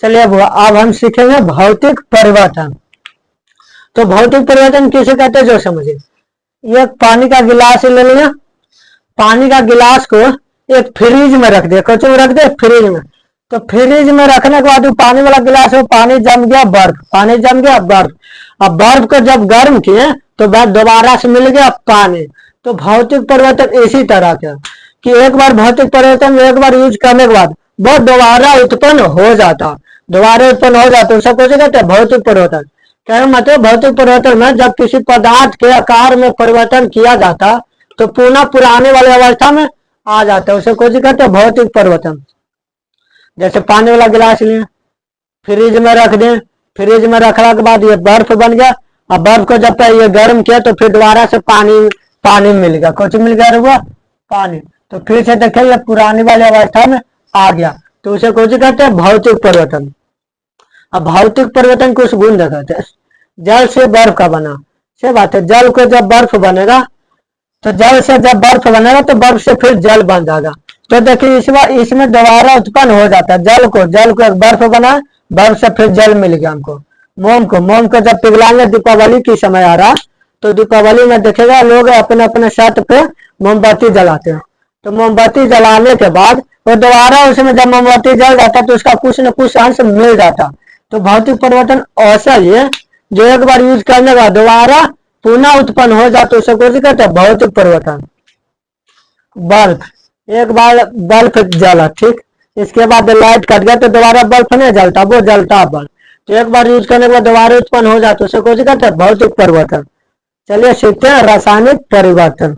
चलिए अब हम सीखेंगे भौतिक परिवर्तन। तो भौतिक परिवर्तन किसे कहते हैं जो समझिए। ये पानी का गिलास ले लिया, पानी का गिलास को एक फ्रिज में रख दिया, कुछ में रख दिया फ्रिज में। तो फ्रिज में रखने के बाद पानी वाला गिलास में पानी जम गया बर्फ, पानी जम गया बर्फ। अब बर्फ को जब गर्म किए तो बाद दोबारा से मिल गया पानी। तो भौतिक परिवर्तन इसी तरह का कि एक बार भौतिक परिवर्तन एक बार यूज करने के बाद वो दोबारा उत्पन्न हो जाता, दोबारा उत्पन्न हो जाता, उसको कुछ कहते हैं भौतिक परिवर्तन। क्या मतलब भौतिक परिवर्तन में जब किसी पदार्थ के आकार में परिवर्तन किया जाता तो पुनः पुराने वाली अवस्था में आ जाता है, उसे कुछ कहते हैं भौतिक परिवर्तन। जैसे पानी वाला गिलास लिए, फ्रिज में रख दें, फ्रिज में रखने के बाद ये बर्फ बन गया। अब बर्फ को जब ये गर्म किया तो फिर दोबारा से पानी पानी मिल गया, कुछ मिल गया हुआ पानी। तो फिर से देखिए ये पुरानी वाली अवस्था में आ गया, तो उसे कुछ कहते हैं भौतिक परिवर्तन। अब भौतिक परिवर्तन कुछ गुण दिखाते हैं। जल से बर्फ का बना, से बात है, जल को जब बर्फ बनेगा तो जल से जब बर्फ बनेगा तो बर्फ से फिर जल बन जाएगा। तो देखिए इसमें दोबारा उत्पन्न हो जाता है, जल को एक बर्फ बना, बर्फ से फिर जल मिल गया हमको। मोम को जब पिघलाएंगे, दीपावली की समय आ रहा तो दीपावली में देखेगा लोग अपने अपने छत पे मोमबत्ती जलाते हैं। तो मोमबत्ती जलाने के बाद वो दोबारा उसमें जब मोमबत्ती जल जाता तो उसका कुछ न कुछ अंश मिल जाता। तो भौतिक परिवर्तन ऐसा ही है जो एक बार यूज करने के बाद दोबारा पुनः उत्पन्न हो जाता, उसे कुछ कहते हैं भौतिक परिवर्तन। बल्ब, एक बार बल्ब जला, ठीक, इसके बाद लाइट कट गया तो दोबारा बल्ब नहीं जलता, वो जलता बल्ब। तो एक बार यूज करने के बाद दोबारा उत्पन्न हो जाता, उसे कुछ कहते हैं भौतिक परिवर्तन। चलिए सीखते हैं रासायनिक परिवर्तन।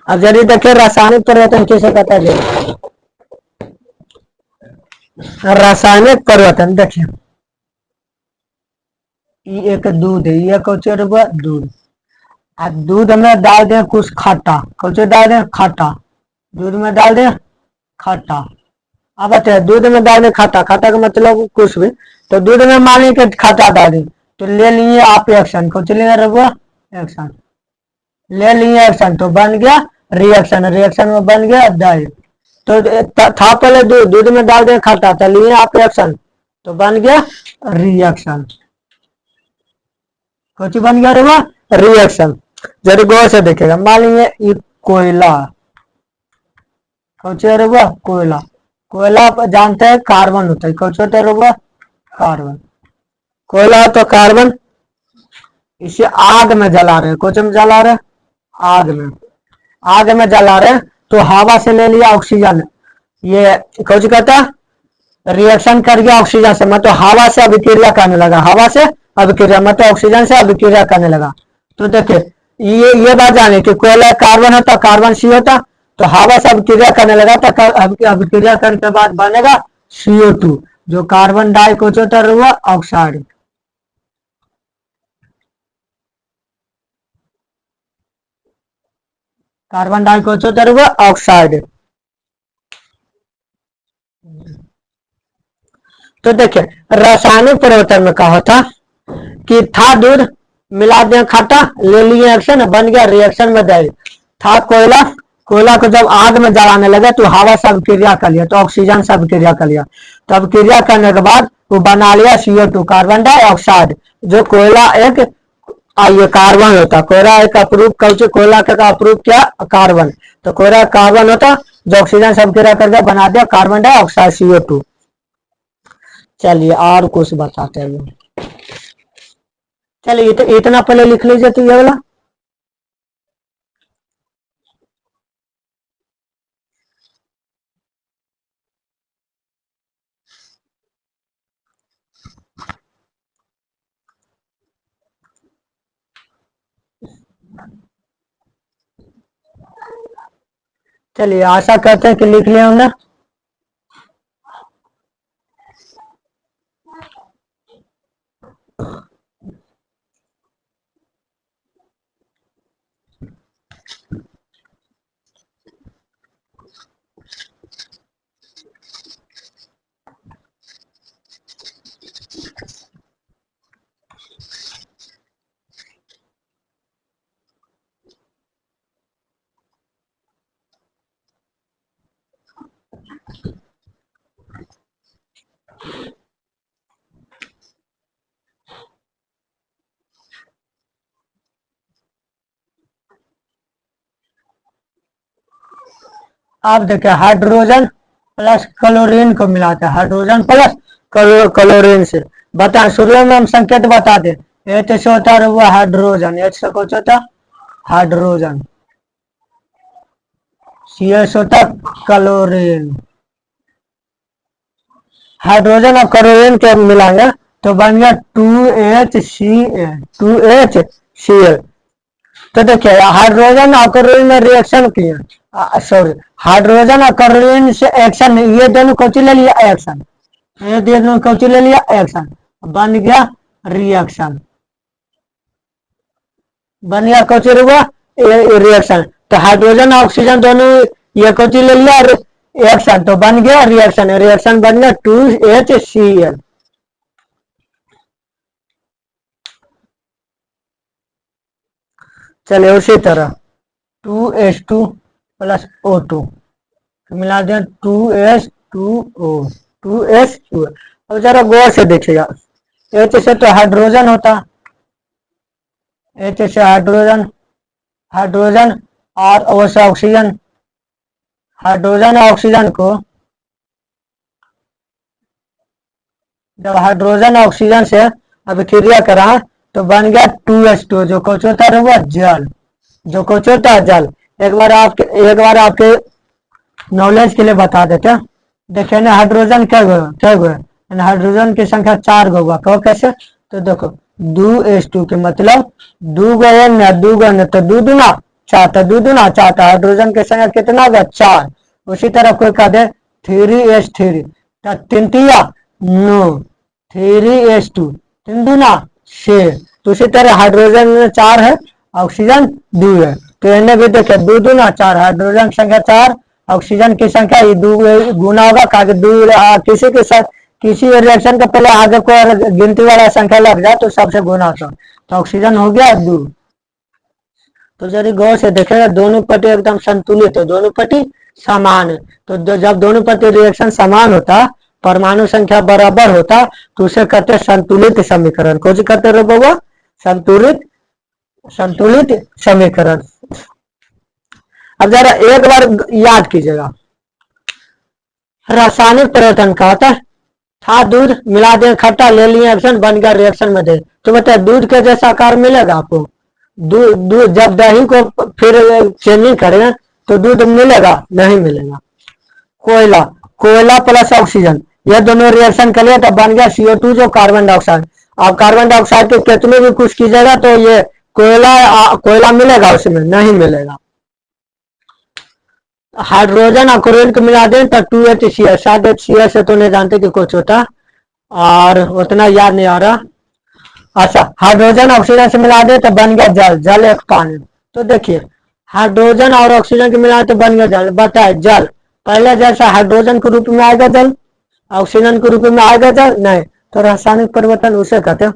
अब जरिए देखिए रासायनिक परिवर्तन किसे कहता है। रासायनिक परिवर्तन देखिए, एक दूध है, ये कुछ दूध, अब दूध में डाल दें कुछ खट्टा, कुछ डाल दें खट्टा, दूध में डाल दें खट्टा। अब बताइए दूध में डाल दें खट्टा, खट्टा का मतलब कुछ भी, तो दूध में मान लीजिए खट्टा डाल दें तो ले लिए आप एक्शन, कुछ लिए रहुआ एक्शन, ले लिए एक्शन तो बन गया रिएक्शन, रिएक्शन में बन गया डाई। तो था पहले दूध, दूध में डाल दें खट्टा तो लिए आप एक्शन तो बन गया रिएक्शन, कुछ बन गया रहुआ रिएक्शन। जरा गौर से देखेगा, मान लीजिए कोयला, कुछ रहुआ कोयला, कोयला जानते हैं कार्बन होता है, कुछ होता है रहुआ कार्बन, कोयला तो कार्बन, इसे आग में जला रहे, कुछ में जला रहे आग में, आग में जला रहे तो हवा से ले लिया ऑक्सीजन, ये कुछ कहता रिएक्शन कर गया ऑक्सीजन से, मतलब हवा से अभिक्रिया करने लगा, हवा से अभिक्रिया मतलब ऑक्सीजन से अभिक्रिया करने लगा। तो देखिए ये बात जाने कि कोयला कार्बन होता, कार्बन सी होता, तो हवा से अभिक्रिया करने लगा तो अभिक्रिया करने के बाद बनेगा CO2 जो कार्बन डाइऑक्साइड होता है ऑक्साइड। कार्बन डाइऑक्साइड होता है ऑक्साइड। तो देखिए रासायनिक परिवर्तन में कहा था कि था दूध, मिला दिया खट्टा, ले लिए एक्शन, बन गया रिएक्शन में दही। था कोयला, कोयला को जब आग में जलाने लगे तो हवा से अभिक्रिया कर लिया, तो ऑक्सीजन से अभिक्रिया कर लिया, तो अभिक्रिया करने के बाद वो बना लिया CO2 कार्बन डाइऑक्साइड। जो कोयला एक ये कार्बन होता, कोयला एक अप्रूव कर, कोयला का अप्रूव किया कार्बन, तो कोयला कार्बन होता जो ऑक्सीजन से अभिक्रिया करके बना दिया कार्बन डाइऑक्साइड CO2। चलिए और कुछ बताते हैं, चलिए इतना पहले लिख लीजिए तो ये वाला। चलिए आशा करते हैं कि लिख लिया हमने। आप देखिए हाइड्रोजन प्लस क्लोरीन को मिलाते हैं, हाइड्रोजन प्लस क्लोरीन से बता, शुरू में हम संकेत बता दें, एच से होता है वो हाइड्रोजन, एच से कुछ होता हाइड्रोजन, सी एस होता क्लोरीन, हाइड्रोजन और क्लोरीन के मिलाएंगे तो बन गया 2HCl, 2HCl। तो देखिए हाइड्रोजन और क्लोरीन में रिएक्शन किया, सॉरी, हाइड्रोजन और क्लोरीन से एक्शन, ये दोनों कौची ले लिया एक्शन, ये दोनों कौची ले लिया एक्शन, बन गया रिएक्शन, बन गया कौची हुआ रिएक्शन। तो हाइड्रोजन और ऑक्सीजन दोनों ये कौची ले लिया एक्शन, तो बन गया रिएक्शन, रिएक्शन बन गया 2HCl। चलिए उसी तरह 2H2 प्लस O2 मिला दें 2H2O, 2H2। अब जरा गौर से देखिएगा, H से तो हाइड्रोजन होता, H से हाइड्रोजन, हाइड्रोजन और O से ऑक्सीजन, हाइड्रोजन और ऑक्सीजन को जब हाइड्रोजन ऑक्सीजन से अभिक्रिया करा तो बन गया 2H2, जो कुछ होता है वो जल, जो कुछ होता है जल। एक बार आपके नॉलेज के लिए बता देते हैं, देखिए ना हाइड्रोजन क्या गो है, हाइड्रोजन की संख्या 4 गो हुआ, कहो कैसे, तो देखो 2H2 के मतलब 2 गो एन, 2 गो एन, तो 2 दूना 4, तो 2 दूना 4, तो हाइड्रोजन की संख्या कितना होगा 4। उसी तरह कोई कह दे 3H3, तो 3 तिया 9, 3H2, 3 दूना 6, तो उसी तरह हाइड्रोजन में 4 है, ऑक्सीजन 2 है, तो इन्हें भी देखे 2 दूना 4, हाइड्रोजन की संख्या 4, ऑक्सीजन की संख्या ये 2 गुना होगा, किसी के साथ किसी रिएक्शन का पहले आगे को गिनती वाला संख्या लग जाए तो सबसे गुना होता, तो ऑक्सीजन हो गया 2। तो यदि गौर से देखेगा दोनों पट्टी एकदम संतुलित है, दोनों पट्टी समान है, तो जब दोनों पट्टी रिएक्शन समान होता, परमाणु संख्या बराबर होता, तो उसे कहते संतुलित समीकरण, कौन सी कहते रहो बाबा, संतुलित, संतुलित समीकरण। अब जरा एक बार याद कीजिएगा, रासायनिक परिवर्तन का होता है, था दूध मिला दे खट्टा, ले लिए एक्शन, बन गया रिएक्शन में दे, तो बताए दूध के जैसा आकार मिलेगा आपको, दूध जब दही को फिर चेंजिंग करें तो दूध मिलेगा, नहीं मिलेगा। कोयला, कोयला प्लस ऑक्सीजन, ये दोनों रिएक्शन कर लिया तो बन गया CO2 जो कार्बन डाइऑक्साइड। अब कार्बन डाइऑक्साइड के कितने भी कुछ कीजिएगा तो ये कोयला मिलेगा, उसमें नहीं मिलेगा। हाइड्रोजन और क्लोरीन को मिला दें तो 2HCl, शायद HCl से तो नहीं जानते कि कुछ होता, और उतना याद नहीं आ रहा। अच्छा, हाइड्रोजन ऑक्सीजन से मिला दे तो बन गया जल, जल एक पानी। तो देखिए हाइड्रोजन और ऑक्सीजन के मिला तो बन गया जल, बताए जल पहले जैसा हाइड्रोजन के रूप में आएगा जल, ऑक्सीजन के रूप में आएगा जल नहीं, तो रासायनिक परिवर्तन उसे कहते हैं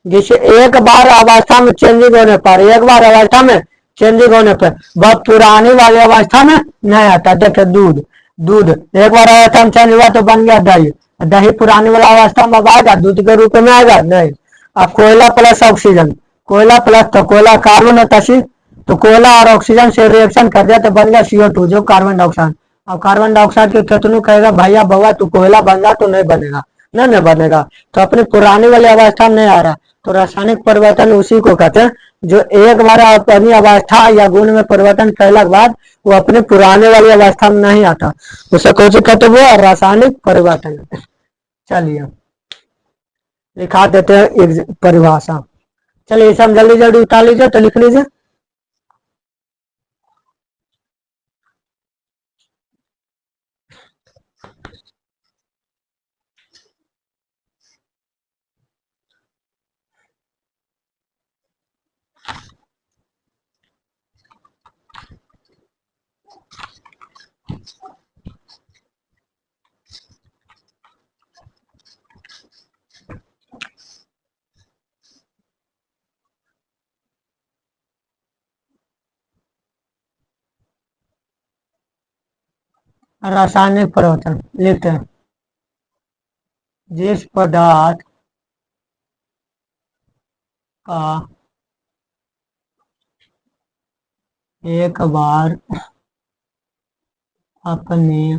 जिसे एक बार अवस्था में चेंजिंग होने पर, एक बार अवस्था में चेंजिंग होने पर वह पुरानी वाली अवस्था में नहीं आता। देखिए दूध, दूध एक बार अवस्था में चेंज हुआ तो बन गया दही, दही पुरानी वाला अवस्था में आएगा, दूध के रूप में आएगा नहीं। अब कोयला प्लस ऑक्सीजन, कोयला प्लस तो कोयला कार्बन होता सी, तो कोयला और ऑक्सीजन से रिएक्शन कर दिया तो बन गया CO2 जो कार्बन डाइऑक्साइड। अब कार्बन डाइऑक्साइड के कितनों कहेगा भैया बउआ तू कोयला बन जा, तो नहीं बनेगा, नहीं बनेगा, तो अपनी पुरानी वाली अवस्था में नहीं आ रहा, तो रासायनिक परिवर्तन उसी को कहते हैं जो एक बार अपनी अवस्था या गुण में परिवर्तन करने के बाद वो अपने पुराने वाली अवस्था में नहीं आता, उसे कौन से कहते हुए रासायनिक परिवर्तन। चलिए लिखा देते हैं एक परिभाषा, चलिए इसे हम जल्दी जल्दी उतार लीजिए, तो लिख लीजिए। रासायनिक परिवर्तन लिखते हैं जिस पदार्थ का एक बार अपनी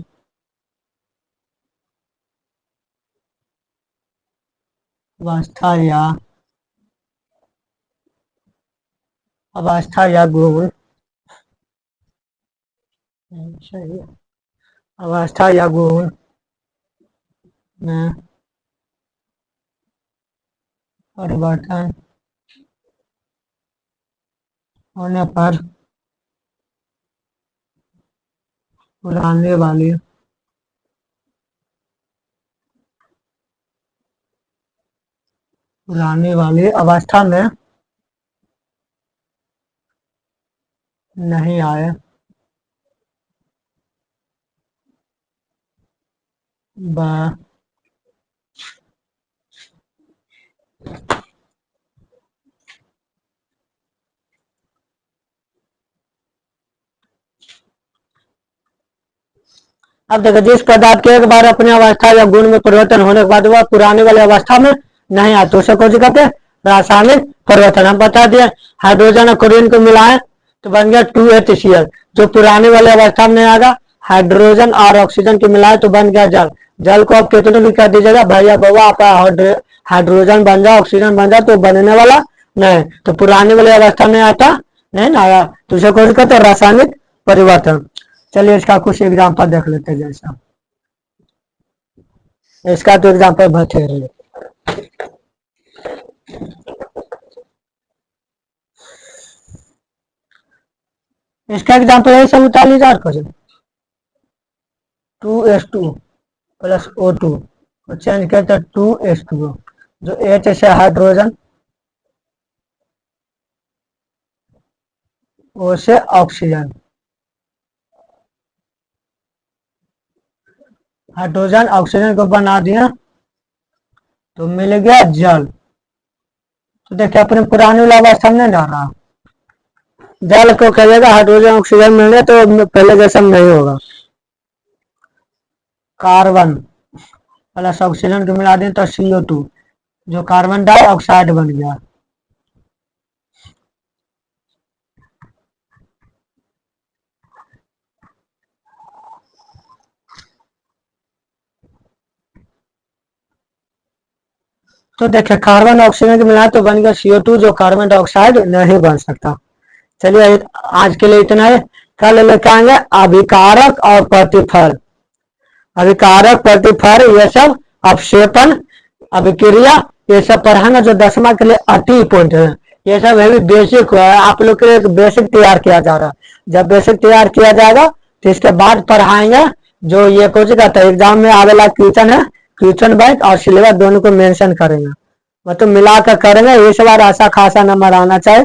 अवस्था या गुण सही है। अवस्था या गुण में परिवर्तन होने पर पुराने वाली अवस्था में नहीं आए ब अब देखो, जिस पदार्थ के एक बार अपनी अवस्था या गुण में परिवर्तन होने के बाद वह पुरानी वाली अवस्था में नहीं आता, उसे कौन सी कहते हैं? रासायनिक परिवर्तन। हम बता दिए हाइड्रोजन और क्लोरीन को मिलाएं तो बन गया 2HCl, जो पुराने वाले अवस्था में नहीं आएगा। हाइड्रोजन और ऑक्सीजन की मिलाए तो बन गया जल। जल को आप कितने भी कर दीजिएगा भैया बाबा, आपका हाइड्रोजन बन जाए, ऑक्सीजन बन जाए, तो बनने वाला नहीं, तो पुराने वाले अवस्था में आता नहीं ना आया, तो उसे कौन कहते हैं? रासायनिक परिवर्तन। चलिए इसका कुछ एग्जाम्पल देख लेते हैं। जैसा इसका तो एग्जाम्पल बतेरे, इसका एग्जाम्पल है 47,000 को 2S2 प्लस O2 को चेंज करते 2H2O, जो H से हाइड्रोजन, O से ऑक्सीजन, हाइड्रोजन ऑक्सीजन को बना दिया तो मिल गया जल। तो देखिए अपने पुराने वाला अवस्था में नहीं रहा, जल को कहिएगा हाइड्रोजन ऑक्सीजन मिलने तो पहले जैसा नहीं होगा। कार्बन प्लस ऑक्सीजन को मिला दें तो CO2, जो कार्बन डाइऑक्साइड बन गया। तो देखिए कार्बन ऑक्सीजन को मिला तो बन गया CO2, जो कार्बन डाइऑक्साइड नहीं बन सकता। चलिए आज के लिए इतना है, कल लेकर आएंगे अभिकारक और प्रतिफल। अभिकारक, प्रतिफल, ये सब अपक्षेपण, अभिक्रिया, ये सब पढ़ाना जो 10वां के लिए अति पॉइंट है। ये सब है बेसिक है, आप लोग के लिए एक बेसिक तैयार किया जा रहा है। जब बेसिक तैयार किया जाएगा तो इसके बाद पढ़ाएंगे जो ये कुछ कहता है एग्जाम में आवेला क्वेश्चन है, क्वेश्चन बैंक और सिलेबस दोनों को मेंशन करेंगे, मतलब मिलाकर करेंगे। इस बार ऐसा खासा नंबर आना चाहिए।